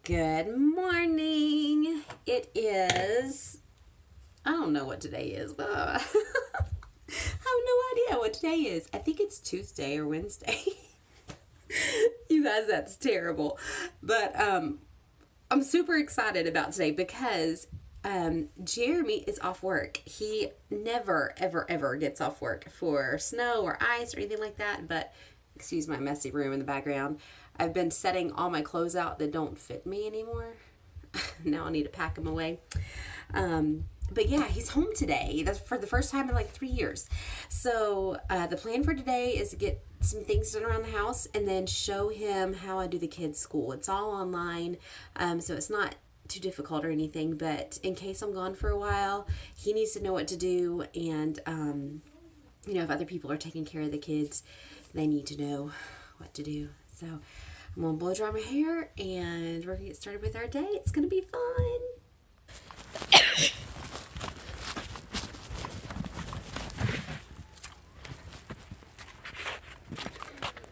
Good morning. It is, I don't know what today is, but I have no idea what today is. I think it's Tuesday or Wednesday. You guys, that's terrible. But I'm super excited about today because Jeremy is off work. He never, ever, ever gets off work for snow or ice or anything like that. But excuse my messy room in the background. I've been setting all my clothes out that don't fit me anymore. Now I need to pack them away. But yeah, he's home today. That's for the first time in like 3 years. So the plan for today is to get some things done around the house and then show him how I do the kids' school. It's all online, so it's not too difficult or anything. But in case I'm gone for a while, he needs to know what to do. And, if other people are taking care of the kids, they need to know what to do. So I'm going to blow dry my hair and we're going to get started with our day. It's going to be fun.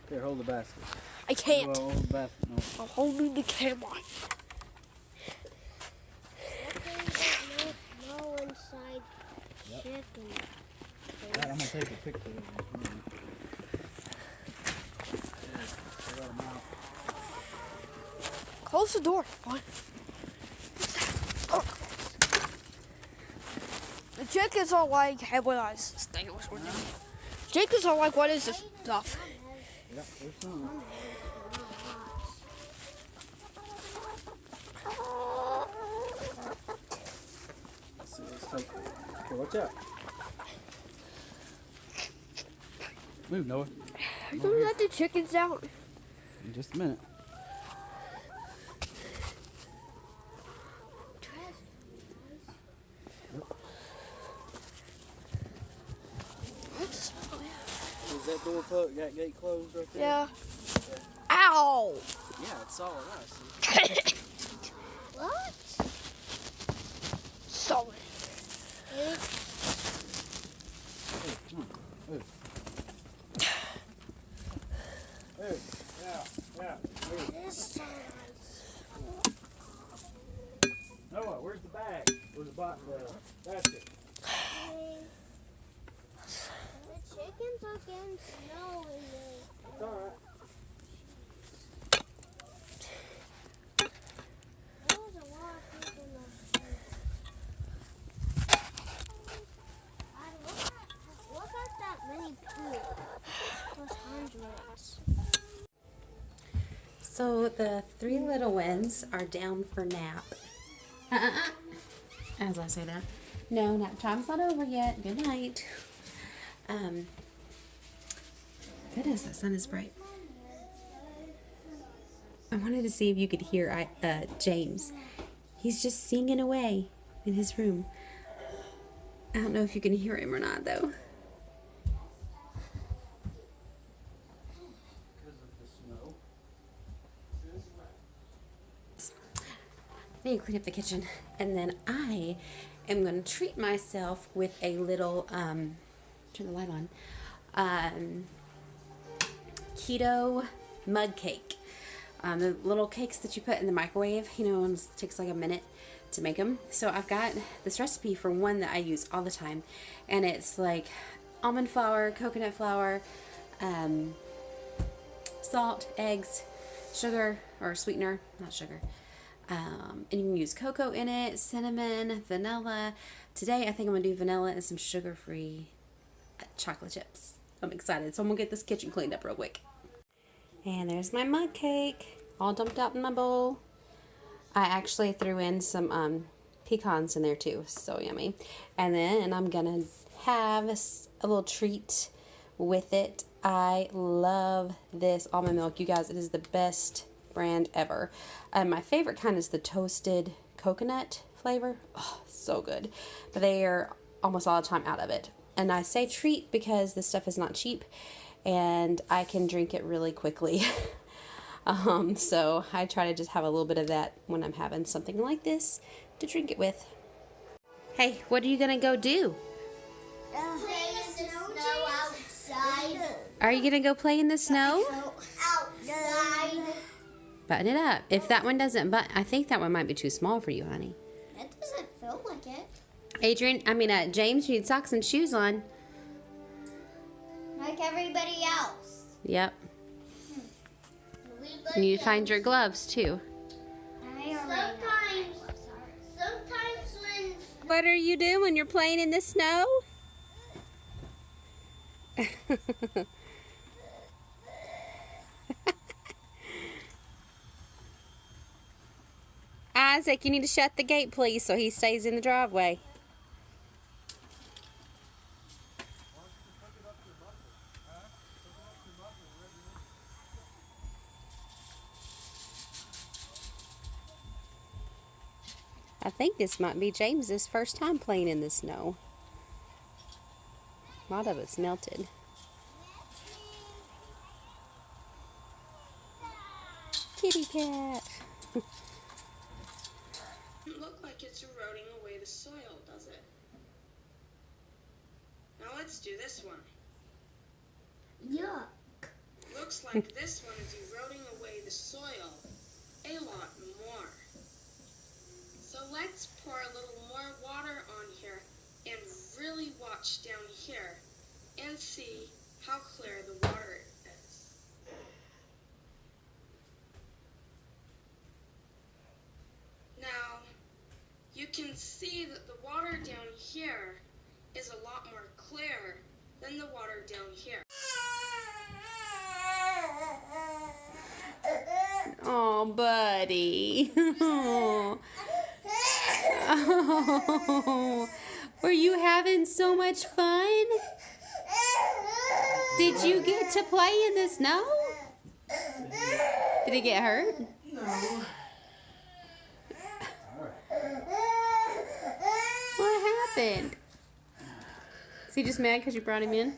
Here, hold the basket. I can't. Well, hold the basket. No. I'm holding the camera. No inside chicken. Right, I'm gonna take a picture of them. Close the door. What? Oh. The chickens are like, hey, what is this thing? Chickens are like, what is this stuff? Yeah, there's some. Let's see, let's take it. Okay, watch out. Move, Noah. Are you gonna let the chickens out? In just a minute. Is that door closed? That gate closed right there? Yeah. Ow! Yeah, it's all right. What? Solid. Hey, come on. Move. Hey, yeah. Move. This size. Noah, where's the bag? Where's the basket? The chickens are getting snow in there. It's all right. There was a lot of people in the Look at that many people. There's hundreds. So the three little ones are down for nap. As I say that. No, nap time's not over yet. Good night. Goodness, that sun is bright. I wanted to see if you could hear James. He's just singing away in his room. I don't know if you can hear him or not, though. I need to clean up the kitchen, and then I am going to treat myself with a little, turn the light on, keto mug cake. The little cakes that you put in the microwave, and it takes like a minute to make them. So I've got this recipe for one that I use all the time, and it's like almond flour, coconut flour, salt, eggs, sugar, or sweetener, not sugar. And you can use cocoa in it, cinnamon, vanilla. Today I think I'm going to do vanilla and some sugar-free chocolate chips. I'm excited. So I'm going to get this kitchen cleaned up real quick. And there's my mug cake, all dumped out in my bowl. I actually threw in some pecans in there too. So yummy. And then I'm going to have a little treat with it. I love this almond milk. You guys, it is the best brand ever. My favorite kind is the toasted coconut flavor. Oh, so good. But they are almost all the time out of it. And I say treat because this stuff is not cheap and I can drink it really quickly. So I try to just have a little bit of that when I'm having something like this to drink it with. Hey, what are you gonna go do? Play in the snow outside. Are you gonna go play in the snow? Outside. Button it up. If that one doesn't button, I think that one might be too small for you, honey. It doesn't feel like it. James, you need socks and shoes on. Like everybody else. Yep. You need to find your gloves, too. Sometimes when... What are you doing? You're playing in the snow? Isaac, you need to shut the gate, please, so he stays in the driveway. I think this might be James's first time playing in the snow. A lot of it's melted. Kitty cat. Doesn't look like it's eroding away the soil, does it? Now let's do this one. Yuck. Looks like this one is eroding away the soil a lot more. So let's pour a little more water on here and really watch down here and see how clear the water is. Now, you can see that the water down here is a lot more clear than the water down here. Oh, buddy. Oh, were you having so much fun? Did you get to play in the snow? Did he get hurt? No. What happened? Is he just mad because you brought him in?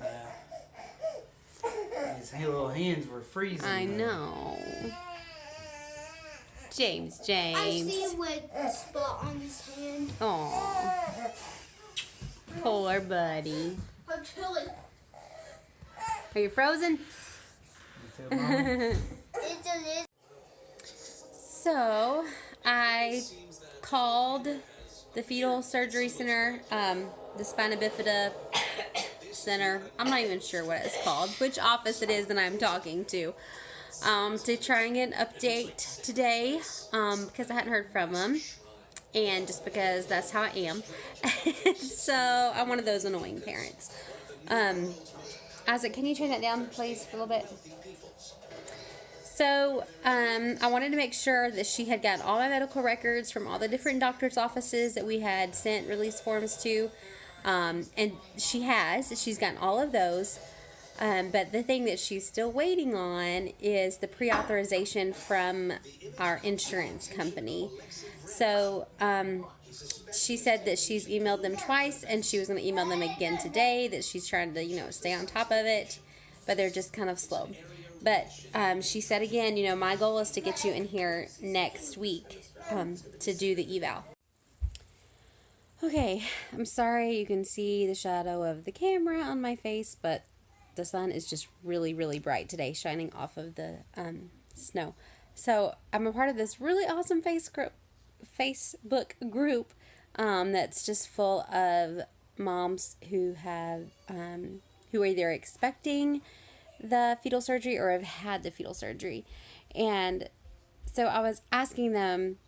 His little hands were freezing. I know. James. I see a wet spot on his hand. Aw. Poor buddy. I'm chilly. Are you frozen? So, I called the fetal surgery center, the spina bifida center. I'm not even sure what it's called, which office it is that I'm talking to try and get an update today, because I hadn't heard from them, and just because that's how I am. So, I'm one of those annoying parents. Isaac, can you turn that down, please, for a little bit? So, I wanted to make sure that she had gotten all my medical records from all the different doctor's offices that we had sent release forms to, and she has. She's gotten all of those. But the thing that she's still waiting on is the pre-authorization from our insurance company. So, she said that she's emailed them twice, and she was going to email them again today, that she's trying to, stay on top of it, but they're just kind of slow. But she said again, my goal is to get you in here next week to do the eval. Okay, I'm sorry you can see the shadow of the camera on my face, but the sun is just really, really bright today, shining off of the snow. So I'm a part of this really awesome Facebook group that's just full of moms who have who are either expecting the fetal surgery or have had the fetal surgery. And so I was asking them,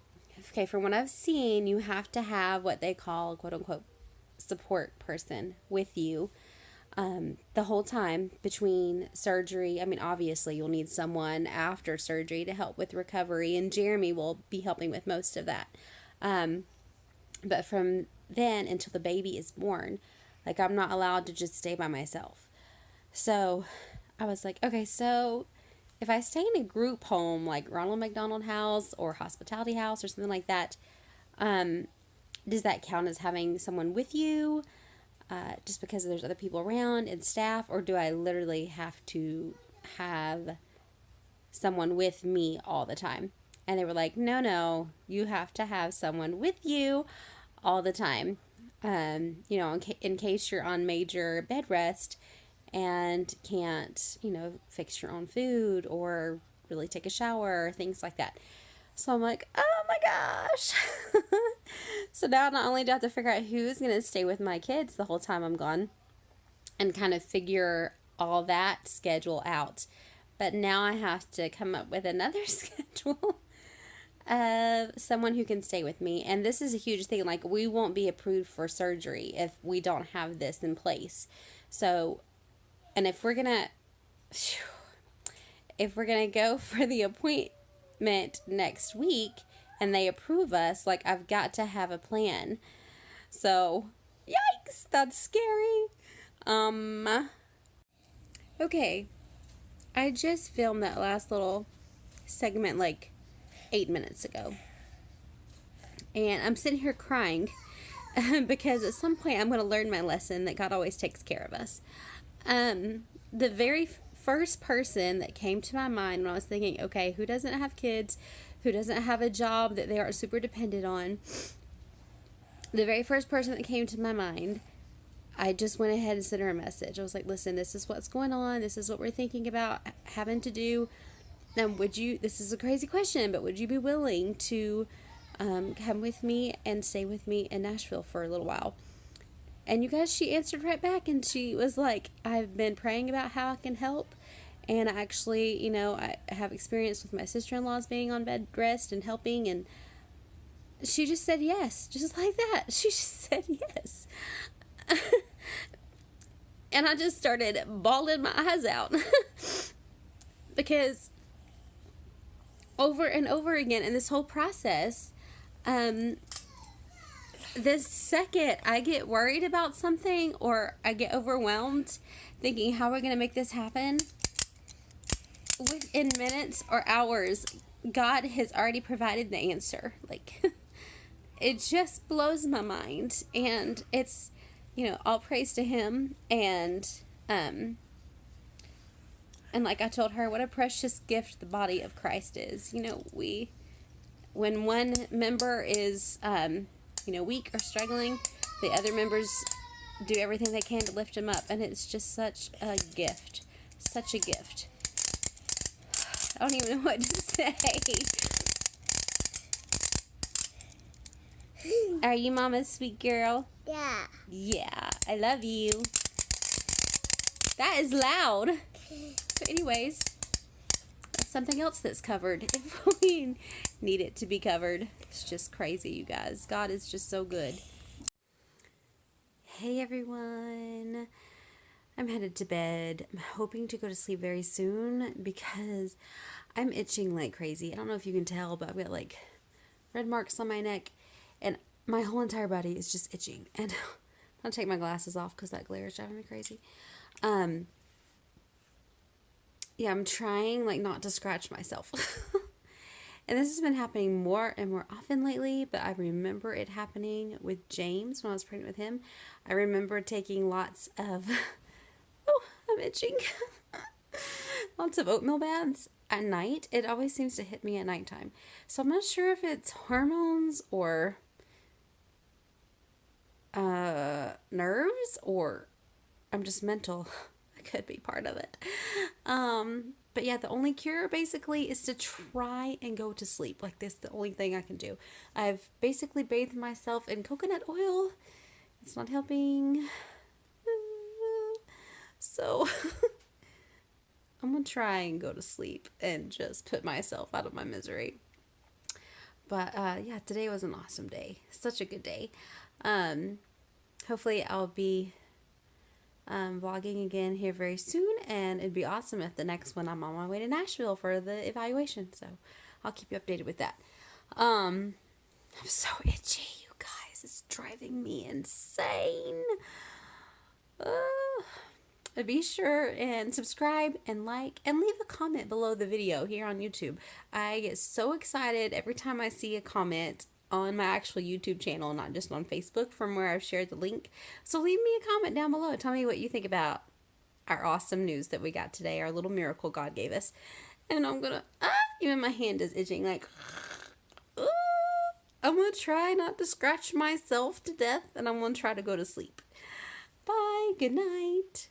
okay, from what I've seen, you have to have what they call, quote unquote, support person with you the whole time between surgery. I mean, obviously you'll need someone after surgery to help with recovery, and Jeremy will be helping with most of that. But from then until the baby is born, I'm not allowed to just stay by myself. So I was like, okay, so if I stay in a group home like Ronald McDonald House or Hospitality House or something like that, does that count as having someone with you? Just because there's other people around and staff, or do I literally have to have someone with me all the time? And they were like, no, you have to have someone with you all the time. In case you're on major bed rest and can't, fix your own food or really take a shower, things like that. So I'm like, oh my gosh. So now not only do I have to figure out who's going to stay with my kids the whole time I'm gone and kind of figure all that schedule out, but now I have to come up with another schedule of someone who can stay with me. And this is a huge thing. Like, we won't be approved for surgery if we don't have this in place. So, and if we're going to go for the appointment next week and they approve us, like, I've got to have a plan. So, yikes, that's scary. Okay, I just filmed that last little segment like 8 minutes ago, and I'm sitting here crying because at some point I'm going to learn my lesson that God always takes care of us. The very first person that came to my mind when I was thinking, okay, who doesn't have kids, who doesn't have a job that they aren't super dependent on, the very first person that came to my mind, I just went ahead and sent her a message. I was like, listen, this is what's going on. This is what we're thinking about having to do. Now, this is a crazy question, but would you be willing to come with me and stay with me in Nashville for a little while? And you guys, she answered right back, and she was like, I've been praying about how I can help. And I actually, I have experience with my sister-in-laws being on bed rest and helping. And she just said yes, just like that. She just said yes. And I just started bawling my eyes out because over and over again in this whole process, the second I get worried about something or I get overwhelmed thinking, how are we going to make this happen? Within minutes or hours, God has already provided the answer. Like, it just blows my mind. And it's, all praise to Him. And like I told her, what a precious gift the body of Christ is. When one member is, weak or struggling, the other members do everything they can to lift him up. And it's just such a gift. Such a gift. I don't even know what to say. Are you Mama's sweet girl? Yeah. Yeah, I love you. That is loud. So anyways, that's something else that's covered if we need it to be covered. It's just crazy, you guys. God is just so good. Hey everyone. I'm headed to bed. I'm hoping to go to sleep very soon because I'm itching like crazy. I don't know if you can tell, but I've got like red marks on my neck and my whole entire body is just itching. And I'll take my glasses off because that glare is driving me crazy. Yeah, I'm trying like not to scratch myself. And this has been happening more and more often lately, but I remember it happening with James when I was pregnant with him. I remember taking lots of, I'm itching, lots of oatmeal baths at night. It always seems to hit me at nighttime. So I'm not sure if it's hormones or nerves or I'm just mental. It could be part of it. But yeah, the only cure basically is to try and go to sleep. Like, this is the only thing I can do. I've basically bathed myself in coconut oil. It's not helping. So I'm going to try and go to sleep and just put myself out of my misery. But yeah, today was an awesome day. Such a good day. Hopefully I'll be vlogging again here very soon, and it'd be awesome if the next one I'm on my way to Nashville for the evaluation, so I'll keep you updated with that. I'm so itchy, you guys. It's driving me insane. Be sure and subscribe and like and leave a comment below the video here on YouTube. I get so excited every time I see a comment on my actual YouTube channel, not just on Facebook from where I've shared the link. So leave me a comment down below. Tell me what you think about our awesome news that we got today, our little miracle God gave us. And I'm gonna, even my hand is itching, like, I'm gonna try not to scratch myself to death, and I'm gonna try to go to sleep. Bye, good night.